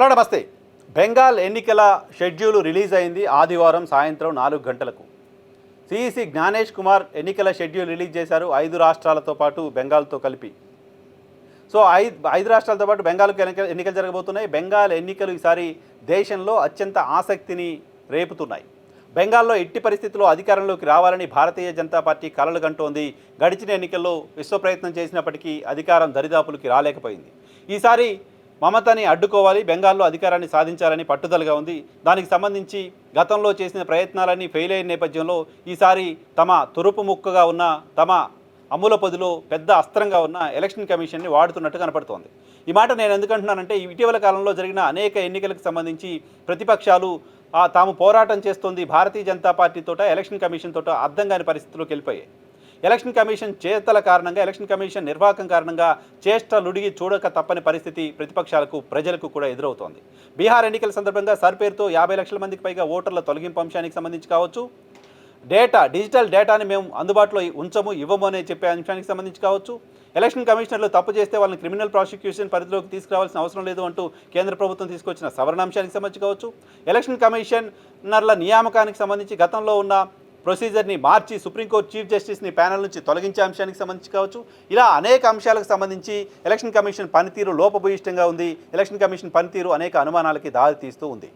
Hello నమస్తే. బెంగాల్ ఎన్నికల schedule release అయింది ఆదివారం సాయంత్రం 4 గంటలకు. సిఈసి జ్ఞానేష్ కుమార్ ఎన్నికల షెడ్యూల్ రిలీజ్ చేశారు 5 రాష్ట్రాలతో పాటు బెంగాల్తో కలిపి. సో 5 రాష్ట్రాలతో పాటు బెంగాల్కు ఎన్నికలు జరగబోతున్నాయి. బెంగాల్ ఎన్నికలు ఈసారి దేశంలో అత్యంత ఆసక్తిని రేపుతున్నాయి. బెంగాల్లో ఎట్టి పరిస్థితుల్లో అధికారంలోకి రావాలని భారతీయ జనతా పార్టీ కలలు కంటోంది. గడిచిన ఎన్నికల్లో విశ్వ ప్రయత్నం చేసినప్పటికీ అధికారం దరిదాపులకి రాలేకపోయింది. ఈసారి మమతని అడ్డుకోవాలి, బెంగాల్లో అధికారాన్ని సాధించాలని పట్టుదలగా ఉంది. దానికి సంబంధించి గతంలో చేసిన ప్రయత్నాలన్నీ ఫెయిల్ అయిన నేపథ్యంలో ఈసారి తమ తురుపు ముక్కగా ఉన్న, తమ అమ్ముల పొదిలో పెద్ద అస్త్రంగా ఉన్న ఎలక్షన్ కమిషన్ని వాడుతున్నట్టు కనపడుతోంది. ఈ మాట నేను ఎందుకంటున్నానంటే, ఇటీవల కాలంలో జరిగిన అనేక ఎన్నికలకు సంబంధించి ప్రతిపక్షాలు తాము పోరాటం చేస్తోంది భారతీయ జనతా పార్టీతోట, ఎలక్షన్ కమిషన్ తోట అర్థం కాని పరిస్థితుల్లోకి వెళ్ళిపోయాయి. ఎలక్షన్ కమిషన్ చేతల కారణంగా, ఎలక్షన్ కమిషన్ నిర్వాహకం కారణంగా చేష్టలుడిగి చూడక తప్పని పరిస్థితి ప్రతిపక్షాలకు, ప్రజలకు కూడా ఎదురవుతోంది. బీహార్ ఎన్నికల సందర్భంగా సర్ పేరుతో 50 లక్షల మందికి పైగా ఓటర్ల తొలగింపు అంశానికి సంబంధించి కావచ్చు, డిజిటల్ డేటాని మేము అందుబాటులో ఇవ్వము అనే చెప్పే అంశానికి సంబంధించి కావచ్చు, ఎలక్షన్ కమిషనర్లు తప్పు చేస్తే వాళ్ళని క్రిమినల్ ప్రాసిక్యూషన్ పరిధిలోకి తీసుకురావాల్సిన అవసరం లేదు అంటూ కేంద్ర ప్రభుత్వం తీసుకొచ్చిన సవరణ అంశానికి సంబంధించి కావచ్చు, ఎలక్షన్ కమిషనర్ల నియామకానికి సంబంధించి గతంలో ఉన్న ప్రొసీజర్ని మార్చి సుప్రీంకోర్టు చీఫ్ జస్టిస్ని ప్యానెల్ నుంచి తొలగించే అంశానికి సంబంధించి కావచ్చు, ఇలా అనేక అంశాలకు సంబంధించి ఎలక్షన్ కమిషన్ పనితీరు లోపభూయిష్టంగా ఉంది. ఎలక్షన్ కమిషన్ పనితీరు అనేక అనుమానాలకి దారితీస్తూ ఉంది.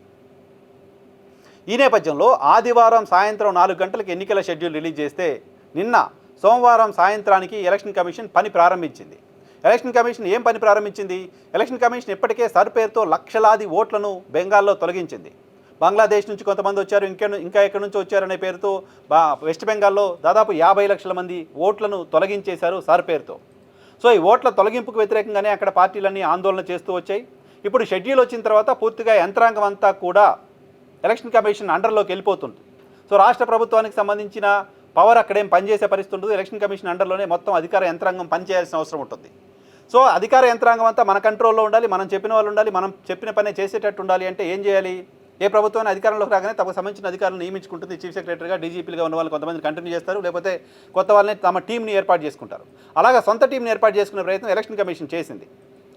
ఈ నేపథ్యంలో ఆదివారం సాయంత్రం 4 గంటలకు ఎన్నికల షెడ్యూల్ రిలీజ్ చేస్తే, నిన్న సోమవారం సాయంత్రానికి ఎలక్షన్ కమిషన్ పని ప్రారంభించింది. ఎలక్షన్ కమిషన్ ఏం పని ప్రారంభించింది? ఎలక్షన్ కమిషన్ ఇప్పటికే సర్ పేరుతో లక్షలాది ఓట్లను బెంగాల్లో తొలగించింది. బంగ్లాదేశ్ నుంచి కొంతమంది వచ్చారు, ఇంకా ఎక్కడి నుంచి వచ్చారనే పేరుతో వెస్ట్ బెంగాల్లో దాదాపు 50 లక్షల మంది ఓట్లను తొలగించేశారు సర్ పేరుతో. సో ఈ ఓట్ల తొలగింపుకు వ్యతిరేకంగానే అక్కడ పార్టీలన్నీ ఆందోళన చేస్తూ వచ్చాయి. ఇప్పుడు షెడ్యూల్ వచ్చిన తర్వాత పూర్తిగా యంత్రాంగం అంతా కూడా ఎలక్షన్ కమిషన్ అండర్లోకి వెళ్ళిపోతుంది. సో రాష్ట్ర ప్రభుత్వానికి సంబంధించిన పవర్ అక్కడేం పనిచేసే పరిస్థితి ఉండదు. ఎలక్షన్ కమిషన్ అండర్లోనే మొత్తం అధికార యంత్రాంగం పనిచేయాల్సిన అవసరం ఉంటుంది. సో అధికార యంత్రాంగం అంతా మన కంట్రోల్లో ఉండాలి, మనం చెప్పిన వాళ్ళు ఉండాలి, మనం చెప్పిన పనే చేసేటట్టు ఉండాలి. అంటే ఏం చేయాలి? ఏ ప్రభుత్వాన్ని అధికారంలోకి రాగానే తమకు సంబంధించిన అధికారులను నియమించుకుంటుంది. చీఫ్ సెక్రటరీగా, డీజీపీలుగా ఉన్న వాళ్ళు కొంతమంది కంటిన్యూ చేస్తారు, లేకపోతే కొత్త వాళ్ళని తమ టీంని ఏర్పాటు చేసుకుంటారు. అలాగా సొంత టీంని ఏర్పాటు చేసుకునే ప్రయత్నం ఎలక్షన్ కమిషన్ చేసింది.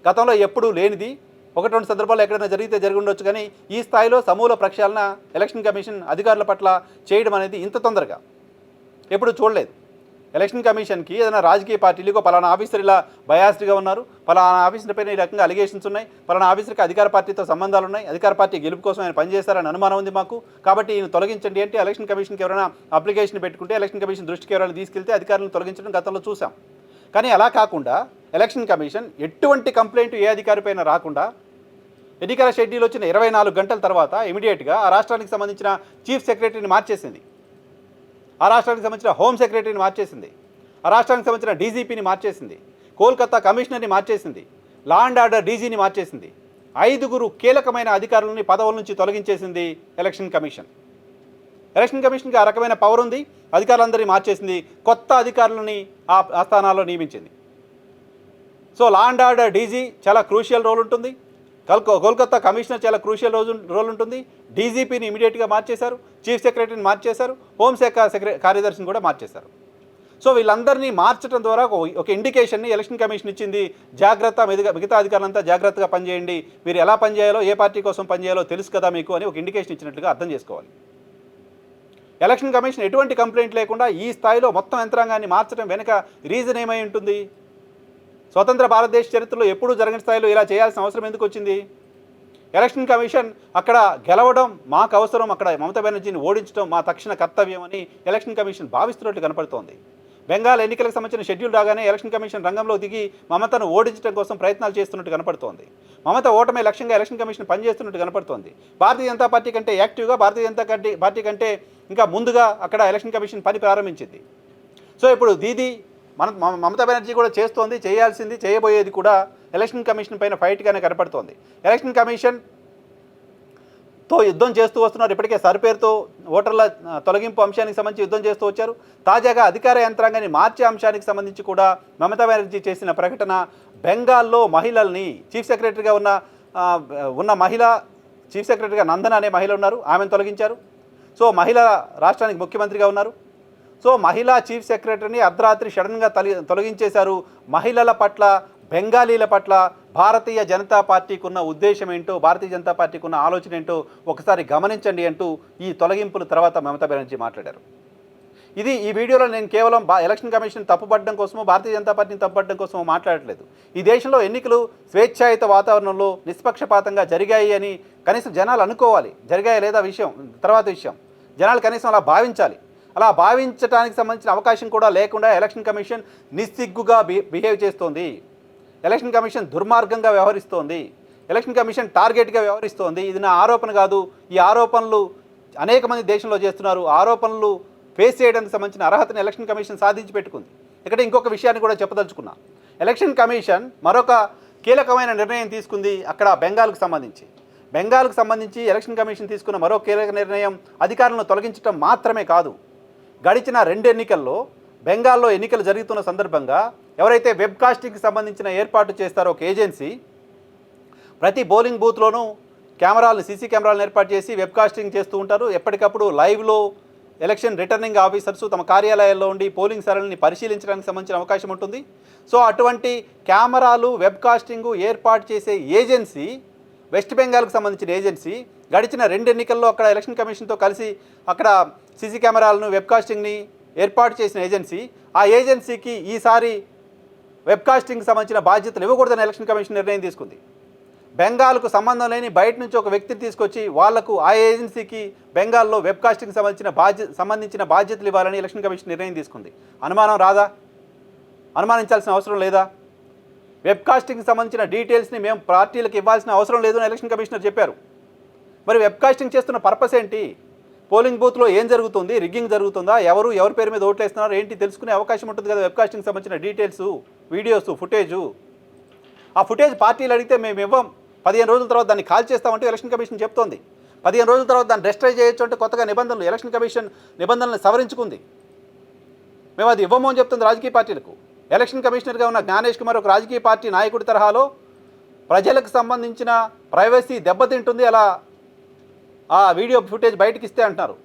గతంలో ఎప్పుడూ లేనిది. 1-2 సందర్భాల్లో ఎక్కడైనా జరిగి ఉండొచ్చు, కానీ ఈ స్థాయిలో సమూల ప్రక్షాళన ఎలక్షన్ కమిషన్ అధికారుల పట్ల చేయడం అనేది ఇంత తొందరగా ఎప్పుడు చూడలేదు. ఎలక్షన్ కమిషన్కి ఏదైనా రాజకీయ పార్టీలకు పలానా ఆఫీసర్ ఇలా బయాస్డ్గా ఉన్నారు, పలానా ఆఫీసర్ పైన ఈ రకంగా అలిగేషన్స్ ఉన్నాయి, పలానా ఆఫీసర్కి అధికార పార్టీతో సంబంధాలు ఉన్నాయి, అధికార పార్టీ గెలుపు కోసం ఆయన పనిచేస్తారని అనుమానం ఉంది మాకు, కాబట్టి ఈయన తొలగించండి అంటే ఎలక్షన్ కమిషన్కి ఎవరైనా అప్లికేషన్ పెట్టుకుంటే ఎలక్షన్ కమిషన్ దృష్టికి ఎవరైనా తీసుకెళ్తే అధికారులను తొలగించడం గతంలో చూసాం. కానీ అలా కాకుండా ఎలక్షన్ కమిషన్ ఎటువంటి కంప్లైంట్ ఏ అధికారిపైన రాకుండా ఎన్నికల షెడ్యూల్ వచ్చిన 24 గంటల తర్వాత ఇమీడియట్గా ఆ రాష్ట్రానికి సంబంధించిన చీఫ్ సెక్రటరీని మార్చేసింది, ఆ రాష్ట్రానికి సంబంధించిన హోమ్ సెక్రటరీని మార్చేసింది, ఆ రాష్ట్రానికి సంబంధించిన డీజీపీని మార్చేసింది, కోల్కతా కమిషనర్ని మార్చేసింది, లా అండ్ ఆర్డర్ డీజీని మార్చేసింది. 5 కీలకమైన అధికారులని పదవుల నుంచి తొలగించేసింది ఎలక్షన్ కమిషన్. ఎలక్షన్ కమిషన్కి ఆ రకమైన పవర్ ఉంది. అధికారులందరినీ మార్చేసింది, కొత్త అధికారులని ఆ స్థానాల్లో నియమించింది. So law and order DG చాలా క్రూషియల్ రోల్ ఉంటుంది, కోల్కతా కమిషనర్ చాలా క్రూషియల్ రోల్ ఉంటుంది, డీజీపీని ఇమీడియట్గా మార్చేశారు, చీఫ్ సెక్రటరీని మార్చేశారు, హోంశాఖ కార్యదర్శిని కూడా మార్చేశారు. సో వీళ్ళందరినీ మార్చడం ద్వారా ఒక ఇండికేషన్ని ఎలక్షన్ కమిషన్ ఇచ్చింది. జాగ్రత్త, మిగతా అధికారులంతా జాగ్రత్తగా పనిచేయండి, మీరు ఎలా పనిచేయాలో, ఏ పార్టీ కోసం పనిచేయాలో తెలుసు కదా మీకు అని ఒక ఇండికేషన్ ఇచ్చినట్లుగా అర్థం చేసుకోవాలి. ఎలక్షన్ కమిషన్ ఎటువంటి కంప్లైంట్ లేకుండా ఈ స్థాయిలో మొత్తం యంత్రాంగాన్ని మార్చడం వెనుక రీజన్ ఏమై ఉంటుంది? స్వతంత్ర భారతదేశ చరిత్రలో ఎప్పుడూ జరగని స్థాయిలో ఇలా చేయాల్సిన అవసరం ఎందుకు వచ్చింది? ఎలక్షన్ కమిషన్ అక్కడ గెలవడం మాకు అవసరం, అక్కడ మమతా బెనర్జీని ఓడించడం మా తక్షణ కర్తవ్యం అని ఎలక్షన్ కమిషన్ భావిస్తున్నట్టు కనపడుతోంది. బెంగాల్ ఎన్నికలకు సంబంధించిన షెడ్యూల్ రాగానే ఎలక్షన్ కమిషన్ రంగంలో దిగి మమతను ఓడించడం కోసం ప్రయత్నాలు చేస్తున్నట్టు కనపడుతోంది. మమత ఓటమే లక్ష్యంగా ఎలక్షన్ కమిషన్ పనిచేస్తున్నట్టు కనపడుతోంది. భారతీయ జనతా పార్టీ కంటే యాక్టివ్గా, భారతీయ జనతా పార్టీ కంటే ఇంకా ముందుగా అక్కడ ఎలక్షన్ కమిషన్ పని ప్రారంభించింది. సో ఇప్పుడు మమతా బెనర్జీ కూడా చేస్తోంది, చేయాల్సింది, చేయబోయేది కూడా ఎలక్షన్ కమిషన్ పైన ఫైట్గానే కనపడుతోంది. ఎలక్షన్ కమిషన్తో యుద్ధం చేస్తూ వస్తున్నారు. ఇప్పటికే సర్ పేరుతో ఓటర్ల తొలగింపు అంశానికి సంబంధించి యుద్ధం చేస్తూ వచ్చారు. తాజాగా అధికార యంత్రాంగాన్ని మార్చే అంశానికి సంబంధించి కూడా మమతా బెనర్జీ చేసిన ప్రకటన, బెంగాల్లో మహిళల్ని చీఫ్ సెక్రటరీగా ఉన్న మహిళ, చీఫ్ సెక్రటరీగా నందన అనే మహిళ ఉన్నారు, ఆమెను తొలగించారు. సో మహిళ రాష్ట్రానికి ముఖ్యమంత్రిగా ఉన్నారు. సో మహిళా చీఫ్ సెక్రటరీని అర్ధరాత్రి సడన్గా తొలగించేశారు. మహిళల పట్ల, బెంగాలీల పట్ల భారతీయ జనతా పార్టీకి ఉన్న ఉద్దేశం ఏంటో, భారతీయ జనతా పార్టీకి ఉన్న ఆలోచన ఏంటో ఒకసారి గమనించండి అంటూ ఈ తొలగింపుల తర్వాత మమతా బెనర్జీ మాట్లాడారు. ఈ వీడియోలో నేను కేవలం ఎలక్షన్ కమిషన్ తప్పుపడడం కోసమో, భారతీయ జనతా పార్టీని తప్పుపడడం కోసమో మాట్లాడట్లేదు. ఈ దేశంలో ఎన్నికలు స్వేచ్ఛాయుత వాతావరణంలో నిష్పక్షపాతంగా జరిగాయి అని కనీసం జనాలు అనుకోవాలి. జరిగాయా లేదా విషయం తర్వాత విషయం. జనాలు కనీసం అలా భావించాలి. అలా భావించడానికి సంబంధించిన అవకాశం కూడా లేకుండా ఎలక్షన్ కమిషన్ నిస్సిగ్గుగా బిహేవ్ చేస్తోంది. ఎలక్షన్ కమిషన్ దుర్మార్గంగా వ్యవహరిస్తోంది. ఎలక్షన్ కమిషన్ టార్గెట్గా వ్యవహరిస్తోంది. ఇది నా ఆరోపణ కాదు. ఈ ఆరోపణలు అనేక మంది దేశంలో చేస్తున్నారు. ఆరోపణలు ఫేస్ చేయడానికి సంబంధించిన అర్హతను ఎలక్షన్ కమిషన్ సాధించి పెట్టుకుంది. ఇక్కడ ఇంకొక విషయాన్ని కూడా చెప్పదలుచుకున్నా. ఎలక్షన్ కమిషన్ మరొక కీలకమైన నిర్ణయం తీసుకుంది అక్కడ బెంగాల్కు సంబంధించి ఎలక్షన్ కమిషన్ తీసుకున్న మరో కీలక నిర్ణయం అధికారులను తొలగించడం మాత్రమే కాదు. గడిచిన 2 ఎన్నికల్లో బెంగాల్లో ఎన్నికలు జరుగుతున్న సందర్భంగా ఎవరైతే వెబ్కాస్టింగ్కి సంబంధించిన ఏర్పాటు చేస్తారో ఒక ఏజెన్సీ, ప్రతి పోలింగ్ బూత్లోనూ సీసీ కెమెరాలను ఏర్పాటు చేసి వెబ్కాస్టింగ్ చేస్తూ ఉంటారు. ఎప్పటికప్పుడు లైవ్లో ఎలక్షన్ రిటర్నింగ్ ఆఫీసర్స్ తమ కార్యాలయాల్లో ఉండి పోలింగ్ సరళిని పరిశీలించడానికి సంబంధించిన అవకాశం ఉంటుంది. సో అటువంటి కెమెరాలు వెబ్కాస్టింగ్ ఏర్పాటు చేసే ఏజెన్సీ, వెస్ట్ బెంగాల్కి సంబంధించిన ఏజెన్సీ గడిచిన 2 ఎన్నికల్లో అక్కడ ఎలక్షన్ కమిషన్తో కలిసి అక్కడ సీసీ కెమెరాలను వెబ్కాస్టింగ్ని ఏర్పాటు చేసిన ఏజెన్సీ, ఆ ఏజెన్సీకి ఈసారి వెబ్కాస్టింగ్కి సంబంధించిన బాధ్యతలు ఇవ్వకూడదని ఎలక్షన్ కమిషన్ నిర్ణయం తీసుకుంది. బెంగాల్కు సంబంధం లేని బయట నుంచి ఒక వ్యక్తిని తీసుకొచ్చి వాళ్లకు ఆ ఏజెన్సీకి బెంగాల్లో వెబ్కాస్టింగ్ సంబంధించిన బాధ్యతలు ఇవ్వాలని ఎలక్షన్ కమిషన్ నిర్ణయం తీసుకుంది. అనుమానం రాదా? అనుమానించాల్సిన అవసరం లేదా? వెబ్కాస్టింగ్కి సంబంధించిన డీటెయిల్స్ని మేము పార్టీలకు ఇవ్వాల్సిన అవసరం లేదని ఎలక్షన్ కమిషనర్ చెప్పారు. మరి వెబ్కాస్టింగ్ చేస్తున్న పర్పస్ ఏంటి? పోలింగ్ బూత్లో ఏం జరుగుతుంది? రిగ్గింగ్ జరుగుతుందా? ఎవరి పేరు మీద ఓట్లు వేస్తున్నారు ఏంటి తెలుసుకునే అవకాశం ఉంటుంది కదా. వెబ్కాస్టింగ్ సంబంధించిన డీటెయిల్స్, వీడియోస్, ఫుటేజు. ఆ ఫుటేజ్ పార్టీలు అడిగితే మేము ఇవ్వం, 15 రోజుల తర్వాత దాన్ని కాల్ చేస్తామంటే ఎలక్షన్ కమిషన్ చెప్తోంది. 15 రోజుల తర్వాత దాన్ని డిస్ట్రాయ్ చేయొచ్చు అంటే కొత్తగా ఎలక్షన్ కమిషన్ నిబంధనలను సవరించుకుంది. మేము అది ఇవ్వము అని చెప్తుంది రాజకీయ పార్టీలకు. ఎలక్షన్ కమిషనర్గా ఉన్న జ్ఞానేష్ కుమార్ ఒక రాజకీయ పార్టీ నాయకుడి తరహాలో ప్రజలకు సంబంధించిన ప్రైవసీ దెబ్బతింటుంది అలా ఆ వీడియో ఫుటేజ్ బయటకు ఇస్తే అంటున్నారు.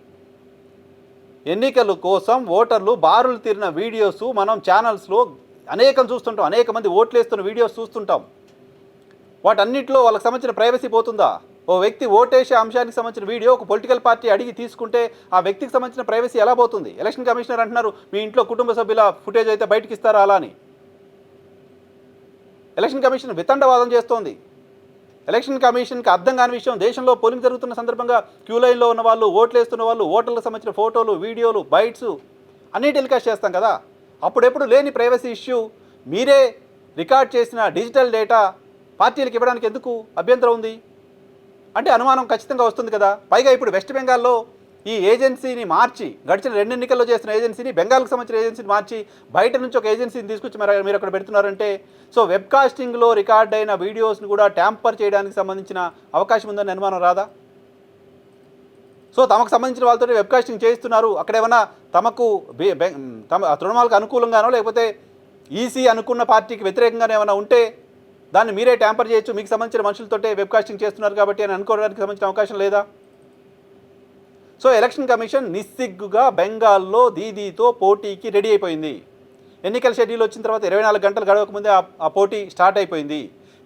ఎన్నికల కోసం ఓటర్లు బారులు తీరిన వీడియోస్ మనం ఛానల్స్లో అనేకం చూస్తుంటాం. అనేక మంది ఓట్లేస్తున్న వీడియోస్ చూస్తుంటాం. వాటన్నిటిలో వాళ్ళకి సంబంధించిన ప్రైవసీ పోతుందా? ఓ వ్యక్తి ఓటేసే అంశానికి సంబంధించిన వీడియో ఒక పొలిటికల్ పార్టీ అడిగి తీసుకుంటే ఆ వ్యక్తికి సంబంధించిన ప్రైవసీ ఎలా పోతుంది? ఎలక్షన్ కమిషనర్ అంటున్నారు మీ ఇంట్లో కుటుంబ సభ్యుల ఫుటేజ్ అయితే బయటకు ఇస్తారా అలా అని. ఎలక్షన్ కమిషన్ వితండవాదం చేస్తోంది. ఎలక్షన్ కమిషన్కి అర్థం కాని విషయం, దేశంలో పోలింగ్ జరుగుతున్న సందర్భంగా క్యూ లైన్లో ఉన్న వాళ్ళు, ఓట్లేస్తున్న వాళ్ళు, ఓటర్లకు సంబంధించిన ఫోటోలు, వీడియోలు, బైట్స్ అన్నీ టెలికాస్ట్ చేస్తాం కదా. అప్పుడెప్పుడు లేని ప్రైవసీ ఇష్యూ మీరే రికార్డ్ చేసిన డిజిటల్ డేటా పార్టీలకు ఇవ్వడానికి ఎందుకు అభ్యంతరం ఉంది అంటే అనుమానం ఖచ్చితంగా వస్తుంది కదా. పైగా ఇప్పుడు వెస్ట్ బెంగాల్లో ఈ ఏజెన్సీని మార్చి, గడిచిన 2 ఎన్నికల్లో చేసిన ఏజెన్సీని, బెంగాల్కి సంబంధించిన ఏజెన్సీని మార్చి బయట నుంచి ఒక ఏజెన్సీని తీసుకొచ్చి మీరు అక్కడ పెడుతున్నారంటే సో వెబ్కాస్టింగ్లో రికార్డ్ అయిన వీడియోస్ని కూడా ట్యాంపర్ చేయడానికి సంబంధించిన అవకాశం ఉందని అనుమానం రాదా? సో తమకు సంబంధించిన వాళ్ళతో వెబ్కాస్టింగ్ చేయిస్తున్నారు. అక్కడ ఏమన్నా తమకు తృణమూలకు అనుకూలంగానో లేకపోతే ఈసీ అనుకున్న పార్టీకి వ్యతిరేకంగానే ఏమైనా ఉంటే దాన్ని మీరే ట్యాంపర్ చేయొచ్చు, మీకు సంబంధించిన మనుషులతోటే వెబ్కాస్టింగ్ చేస్తున్నారు కాబట్టి అని అనుకోవడానికి సంబంధించిన అవకాశం లేదా? సో ఎలక్షన్ కమిషన్ నిస్సిగ్గుగా బెంగాల్లో దీదీతో పోటీకి రెడీ అయిపోయింది. ఎన్నికల షెడ్యూల్ వచ్చిన తర్వాత 24 గంటలు గడవకముందే ఆ పోటీ స్టార్ట్ అయిపోయింది.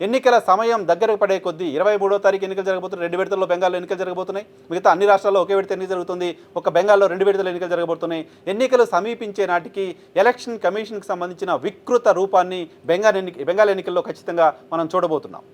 ఎన్నికల సమయం దగ్గరకు పడే కొద్దీ 23వ తారీఖు ఎన్నికలు జరగబోతున్నాయి. 2 విడతల్లో బెంగాల్లో ఎన్నికలు జరగబోతున్నాయి. మిగతా అన్ని రాష్ట్రాల్లో ఒకే విడత ఎన్నిక జరుగుతుంది. ఒక బెంగాల్లో 2 విడతల ఎన్నికలు జరగబోతున్నాయి. ఎన్నికలు సమీపించే నాటికి ఎలక్షన్ కమిషన్కి సంబంధించిన వికృత రూపాన్ని బెంగాల్ ఎన్నికల్లో ఖచ్చితంగా మనం చూడబోతున్నాం.